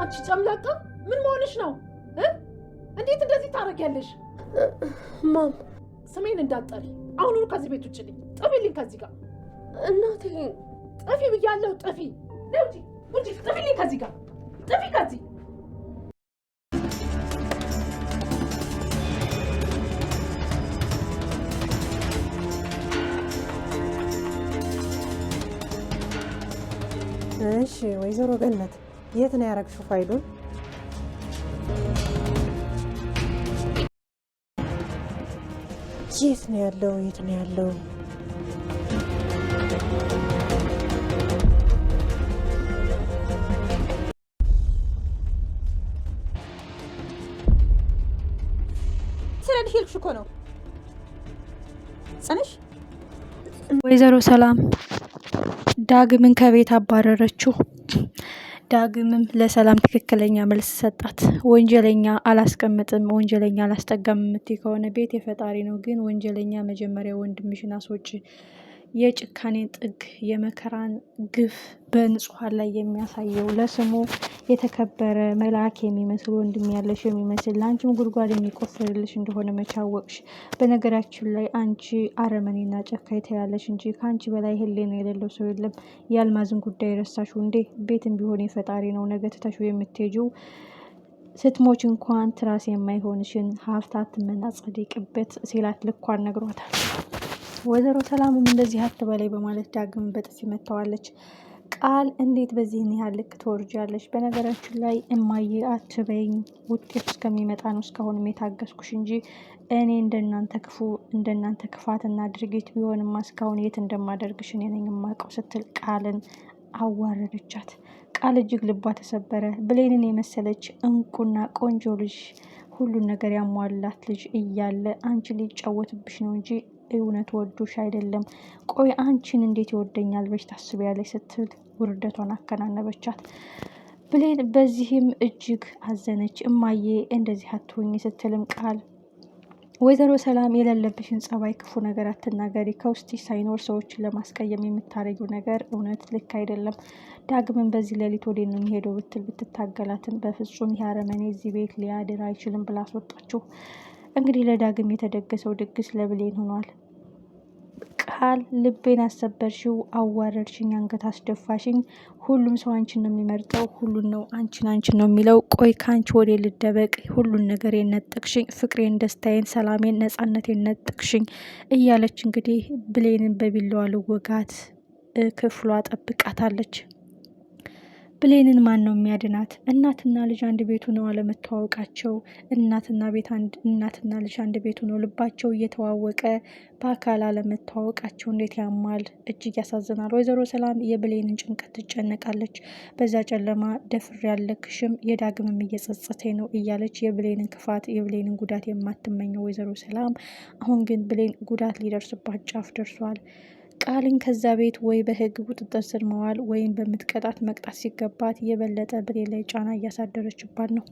አንቺ ጨምላቃ ምን መሆንሽ ነው? እንዴት እንደዚህ ታረጊያለሽ? ማም ስሜን እንዳትጠሪ። አሁኑኑ ከዚህ ቤት ውጭልኝ። ጥፊልኝ ከዚህ ጋር። እናቴ ጥፊ ብያለሁ። ጥፊ ለውጪ ውጪ። ጥፊልኝ ከዚህ ጋር። ጥፊ ከዚህ። እሺ ወይዘሮ ገነት የት ነው ያረግሽው ፋይሉን? የት ነው ያለው? የት ነው ያለው? ስለዚህ ልክሽ እኮ ነው ጸነሽ። ወይዘሮ ሰላም ዳግምን ከቤት አባረረችው። ዳግምም ለሰላም ትክክለኛ መልስ ሰጣት። ወንጀለኛ አላስቀምጥም፣ ወንጀለኛ አላስጠጋም የምትይ ከሆነ ቤት የፈጣሪ ነው፣ ግን ወንጀለኛ መጀመሪያ ወንድምሽን አስወጪ። የጭካኔን ጥግ የመከራን ግፍ በንጹሐን ላይ የሚያሳየው ለስሙ የተከበረ መልአክ የሚመስል ወንድም ያለሽ የሚመስል ለአንቺም ጉድጓድ የሚቆፍርልሽ እንደሆነ መቻወቅሽ። በነገራችን ላይ አንቺ አረመኔና ጨካኝ ትያለሽ እንጂ ከአንቺ በላይ ሕሊና የሌለው ሰው የለም። የአልማዝን ጉዳይ ረሳሹ እንዴ? ቤትም ቢሆን የፈጣሪ ነው። ነገ ትተሽው የምትሄጂው ስትሞች እንኳን ትራስ የማይሆንሽን ሀብታት መናጸድቅበት ሲላት ልኳን ነግሯታል። ወይዘሮ ሰላምም እንደዚህ አትበላይ በማለት ዳግም በጥፊ መታዋለች። ቃል እንዴት በዚህን ያህል ልክ ትወርጃለች? በነገራችን ላይ እማዬ አትበይኝ፣ ውጤቱ እስከሚመጣ ነው እስካሁንም የታገስኩሽ እንጂ እኔ እንደናንተ ክፉ እንደናንተ ክፋትና ድርጊት ቢሆንማ እስካሁን የት እንደማደርግሽ እኔ ነኝ የማውቀው ስትል ቃልን አዋረደቻት። ቃል እጅግ ልቧ ተሰበረ። ብሌንን የመሰለች እንቁና ቆንጆ ልጅ ሁሉን ነገር ያሟላት ልጅ እያለ አንቺ ሊጫወትብሽ ነው እንጂ እውነት ወዶሽ አይደለም። ቆይ አንቺን እንዴት ይወደኛል በሽ ታስቢያለሽ? ስትል ውርደቷን አከናነበቻት። ብሌን በዚህም እጅግ አዘነች። እማዬ እንደዚህ አትሆኝ ስትልም ቃል ወይዘሮ ሰላም የሌለብሽን ጸባይ፣ ክፉ ነገር አትናገሪ። ከውስጥሽ ሳይኖር ሰዎችን ለማስቀየም የምታረጊው ነገር እውነት ልክ አይደለም። ዳግምን በዚህ ሌሊት ወደ ነው የሚሄደው ብትል ብትታገላትም በፍጹም ይህ አረመኔ እዚህ ቤት ሊያድር አይችልም ብላ አስወጣችሁ። እንግዲህ ለዳግም የተደገሰው ድግስ ለብሌን ሆኗል። ቃል ልቤን አሰበርሽው፣ አዋረድሽኝ፣ አንገት አስደፋሽኝ። ሁሉም ሰው አንቺን ነው የሚመርጠው፣ ሁሉን ነው አንቺን ነው የሚለው። ቆይ ከአንቺ ወደ ልደበቅ? ሁሉን ነገር የነጠቅሽኝ፣ ፍቅሬን፣ ደስታዬን፣ ሰላሜን፣ ነጻነቴን ነጠቅሽኝ እያለች እንግዲህ ብሌንን በቢላዋ ልወጋት ክፍሏ ጠብቃታለች። ብሌንን ማን ነው የሚያድናት? እናትና ልጅ አንድ ቤቱ ነው አለመተዋወቃቸው። እናትና ልጅ አንድ ቤቱ ነው ልባቸው እየተዋወቀ በአካል አለመተዋወቃቸው እንዴት ያማል! እጅግ ያሳዝናል። ወይዘሮ ሰላም የብሌንን ጭንቀት ትጨነቃለች። በዛ ጨለማ ደፍሬ ያለክሽም የዳግምም እየጸጸተኝ ነው እያለች የብሌንን ክፋት የብሌንን ጉዳት የማትመኘው ወይዘሮ ሰላም አሁን ግን ብሌን ጉዳት ሊደርስባት ጫፍ ደርሷል። ቃልን ከዛ ቤት ወይ በህግ ቁጥጥር ስር መዋል ወይም በምትቀጣት መቅጣት ሲገባት የበለጠ ብሌን ላይ ጫና እያሳደረችባት ነው።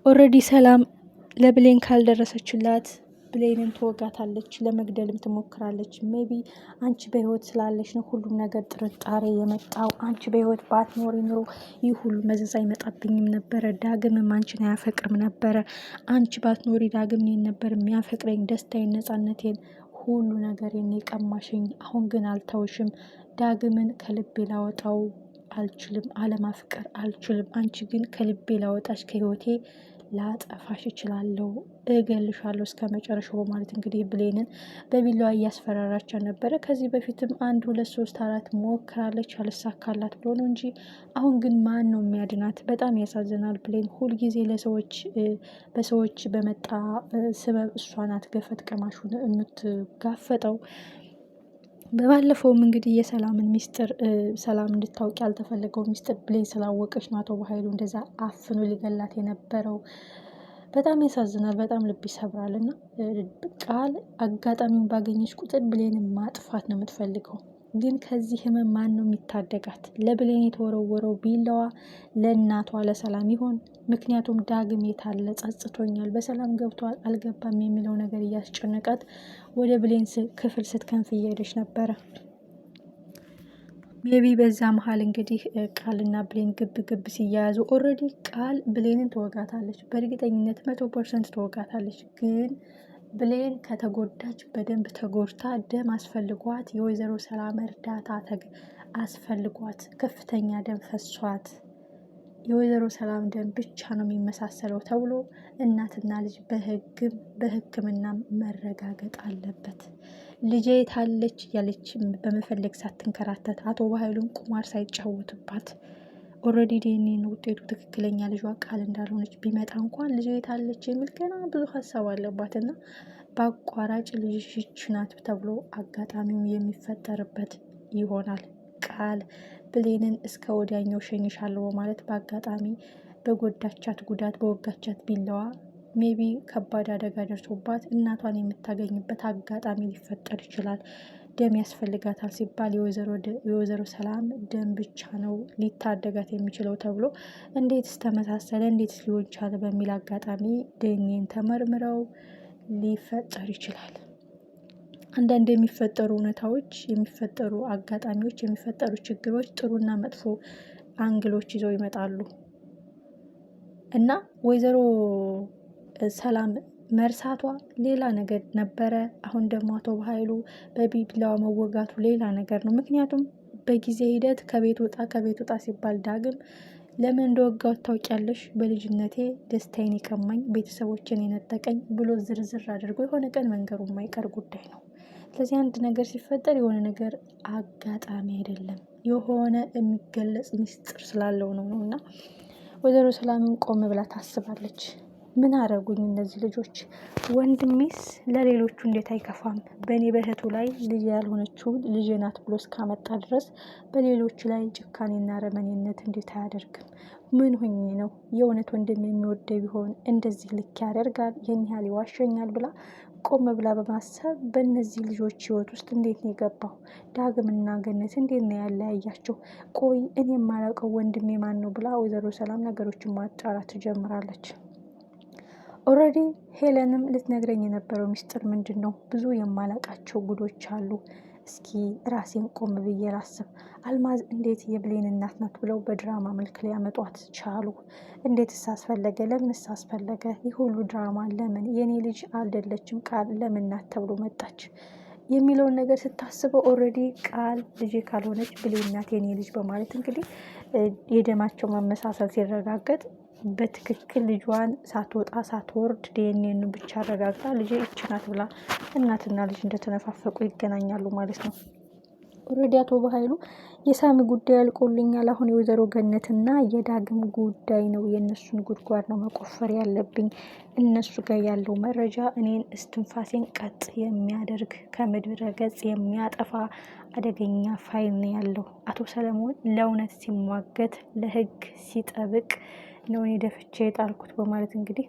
ኦልሬዲ ሰላም ለብሌን ካልደረሰችላት ብሌንን ትወጋታለች፣ ለመግደልም ትሞክራለች። ሜቢ አንቺ በህይወት ስላለች ነው ሁሉም ነገር ጥርጣሬ የመጣው። አንቺ በህይወት ባትኖሪ ኑሮ ይህ ሁሉ መዘዝ አይመጣብኝም ነበረ። ዳግምም አንቺን አያፈቅርም ነበረ። አንቺ ባትኖሪ ዳግም እኔን ነበር የሚያፈቅረኝ፣ ደስታዬን፣ ነጻነቴን ሁሉ ነገር የኔ ቀማሽኝ። አሁን ግን አልተውሽም። ዳግምን ከልቤ ላወጣው አልችልም፣ አለማፍቀር አልችልም። አንቺ ግን ከልቤ ላወጣሽ፣ ከህይወቴ ላጠፋሽ እችላለሁ፣ እገልሻለሁ እስከ መጨረሻው በማለት እንግዲህ ብሌንን በቢላዋ እያስፈራራቻ ነበረ። ከዚህ በፊትም 1 2 3 4 ሞክራለች፣ አልሳካላት ብሎ ነው እንጂ አሁን ግን ማን ነው የሚያድናት? በጣም ያሳዝናል። ብሌን ሁልጊዜ በሰዎች በመጣ ስበብ እሷ ናት ገፈት ቀማሹን የምትጋፈጠው። በባለፈውም እንግዲህ የሰላምን ሚስጥር ሰላም እንድታውቅ ያልተፈለገው ሚስጥር ብሌን ስላወቀች ነው አቶ በኃይሉ እንደዛ አፍኖ ሊገላት የነበረው። በጣም ያሳዝናል፣ በጣም ልብ ይሰብራል። እና ቃል አጋጣሚውን ባገኘች ቁጥር ብሌንን ማጥፋት ነው የምትፈልገው። ግን ከዚህ ህመም ማን ነው የሚታደጋት? ለብሌን የተወረወረው ቢላዋ ለእናቷ ለሰላም ይሆን? ምክንያቱም ዳግም የታለ? ጸጽቶኛል፣ በሰላም ገብቷል አልገባም የሚለው ነገር እያስጨነቃት ወደ ብሌን ክፍል ስትከንፍ እየሄደች ነበረ። ሜቢ በዛ መሀል እንግዲህ ቃልና ብሌን ግብ ግብ ሲያያዙ ኦልሬዲ ቃል ብሌንን ትወጋታለች፣ በእርግጠኝነት 100% ትወጋታለች። ግን ብሌን ከተጎዳች በደንብ ተጎድታ ደም አስፈልጓት የወይዘሮ ሰላም እርዳታ አስፈልጓት ከፍተኛ ደም ፈሷት የወይዘሮ ሰላም ደም ብቻ ነው የሚመሳሰለው ተብሎ እናትና ልጅ በሕክምና መረጋገጥ አለበት። ልጄ ታለች እያለች በመፈለግ ሳትንከራተት አቶ በኃይሉን ቁማር ሳይጫወትባት ኦልሬዲ ዲኤንኤ ውጤቱ ትክክለኛ ልጇ ቃል እንዳልሆነች ቢመጣ እንኳን ልጄ ታለች የሚል ገና ብዙ ሀሳብ አለባት እና በአቋራጭ ልጅሽ ናት ተብሎ አጋጣሚው የሚፈጠርበት ይሆናል። ቃል ብሌንን እስከ ወዲያኛው ሸኝሻለሁ በማለት በአጋጣሚ በጎዳቻት ጉዳት በወጋቻት ቢላዋ ሜቢ ከባድ አደጋ ደርሶባት እናቷን የምታገኝበት አጋጣሚ ሊፈጠር ይችላል። ደም ያስፈልጋታል ሲባል የወይዘሮ ሰላም ደም ብቻ ነው ሊታደጋት የሚችለው ተብሎ እንዴትስ ተመሳሰለ፣ እንዴትስ ሊሆን ቻለ በሚል አጋጣሚ ዲኤንኤን ተመርምረው ሊፈጠር ይችላል። አንዳንድ የሚፈጠሩ እውነታዎች፣ የሚፈጠሩ አጋጣሚዎች፣ የሚፈጠሩ ችግሮች ጥሩና መጥፎ አንግሎች ይዘው ይመጣሉ እና ወይዘሮ ሰላም መርሳቷ ሌላ ነገር ነበረ። አሁን ደግሞ አቶ በኃይሉ በቢላዋ መወጋቱ ሌላ ነገር ነው። ምክንያቱም በጊዜ ሂደት ከቤት ውጣ ሲባል ዳግም ለምን እንደወጋው ታውቂያለሽ? በልጅነቴ ደስታዬን የቀማኝ ቤተሰቦችን የነጠቀኝ ብሎ ዝርዝር አድርጎ የሆነ ቀን መንገሩ የማይቀር ጉዳይ ነው። ስለዚህ አንድ ነገር ሲፈጠር የሆነ ነገር አጋጣሚ አይደለም፣ የሆነ የሚገለጽ ሚስጥር ስላለው ነው እና ወይዘሮ ሰላምን ቆም ብላ ታስባለች። ምን አረጉኝ እነዚህ ልጆች? ወንድሜስ ለሌሎቹ እንዴት አይከፋም? በእኔ በእህቱ ላይ ልጅ ያልሆነችው ልጅ ናት ብሎ እስካመጣ ድረስ በሌሎቹ ላይ ጭካኔና ረመኔነት እንዴት አያደርግም? ምን ሆኜ ነው? የእውነት ወንድም የሚወደ ቢሆን እንደዚህ ልክ ያደርጋል? ይህን ያህል ይዋሸኛል? ብላ ቆም ብላ በማሰብ በእነዚህ ልጆች ህይወት ውስጥ እንዴት ነው የገባው? ዳግምና ገነት እንዴት ነው ያለያያቸው? ቆይ እኔ የማላውቀው ወንድሜ ማን ነው? ብላ ወይዘሮ ሰላም ነገሮችን ማጣራት ትጀምራለች። ኦልሬዲ ሄለንም ልትነግረኝ የነበረው ሚስጥር ምንድን ነው? ብዙ የማላውቃቸው ጉዶች አሉ። እስኪ ራሴን ቆም ብዬ ላስብ። አልማዝ እንዴት የብሌን እናት ናት ብለው በድራማ መልክ ሊያመጧት ቻሉ? እንዴት አስፈለገ? ለምን አስፈለገ? ይህ ሁሉ ድራማ ለምን? የኔ ልጅ አይደለችም ቃል ለምን ናት ተብሎ መጣች የሚለውን ነገር ስታስበው ኦልሬዲ ቃል ልጅ ካልሆነች ብሌን ናት የኔ ልጅ በማለት እንግዲህ የደማቸው መመሳሰል ሲረጋገጥ በትክክል ልጇን ሳትወጣ ሳትወርድ ዲኤንኤን ብቻ አረጋግጣ ልጄ ይህች ናት ብላ እናትና ልጅ እንደተነፋፈቁ ይገናኛሉ ማለት ነው። ኦልሬዲ አቶ በኃይሉ የሳሚ ጉዳይ አልቆልኛል፣ አሁን የወይዘሮ ገነትና የዳግም ጉዳይ ነው፣ የእነሱን ጉድጓድ ነው መቆፈር ያለብኝ። እነሱ ጋር ያለው መረጃ እኔን እስትንፋሴን ቀጥ የሚያደርግ ከምድረ ገጽ የሚያጠፋ አደገኛ ፋይል ነው ያለው። አቶ ሰለሞን ለእውነት ሲሟገት ለሕግ ሲጠብቅ ነው እኔ ደፍቼ የጣልኩት በማለት እንግዲህ